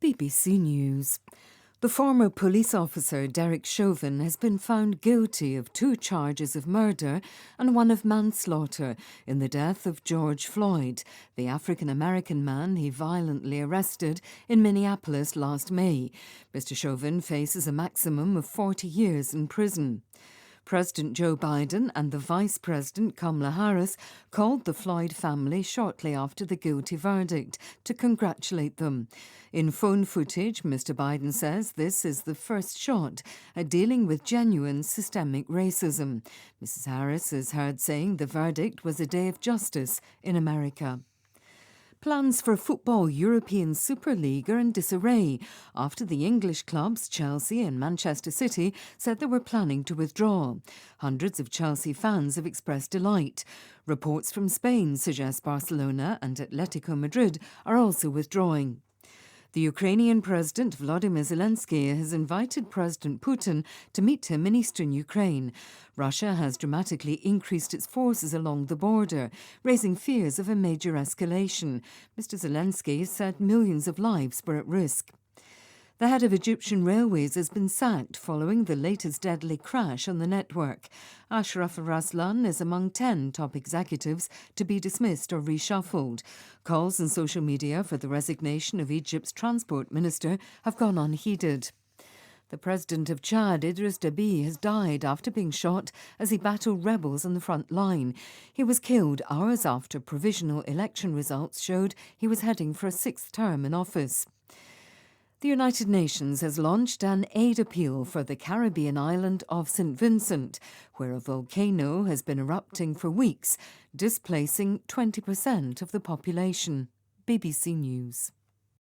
BBC News. The former police officer Derek Chauvin has been found guilty of 2 charges of murder and 1 of manslaughter in the death of George Floyd, the African-American man he violently arrested in Minneapolis last May. Mr. Chauvin faces a maximum of 40 years in prison. President Joe Biden and the Vice President Kamala Harris called the Floyd family shortly after the guilty verdict to congratulate them. In phone footage, Mr. Biden says this is the first shot at dealing with genuine systemic racism. Mrs. Harris is heard saying the verdict was a day of justice in America. Plans for football European Super League are in disarray after the English clubs Chelsea and Manchester City said they were planning to withdraw. Hundreds of Chelsea fans have expressed delight. Reports from Spain suggest Barcelona and Atletico Madrid are also withdrawing. The Ukrainian President Volodymyr Zelensky has invited President Putin to meet him in eastern Ukraine. Russia has dramatically increased its forces along the border, raising fears of a major escalation. Mr. Zelensky said millions of lives were at risk. The head of Egyptian Railways has been sacked following the latest deadly crash on the network. Ashraf Raslan is among 10 top executives to be dismissed or reshuffled. Calls on social media for the resignation of Egypt's transport minister have gone unheeded. The president of Chad, Idriss Déby, has died after being shot as he battled rebels on the front line. He was killed hours after provisional election results showed he was heading for a 6th term in office. The United Nations has launched an aid appeal for the Caribbean island of St. Vincent, where a volcano has been erupting for weeks, displacing 20% of the population. BBC News.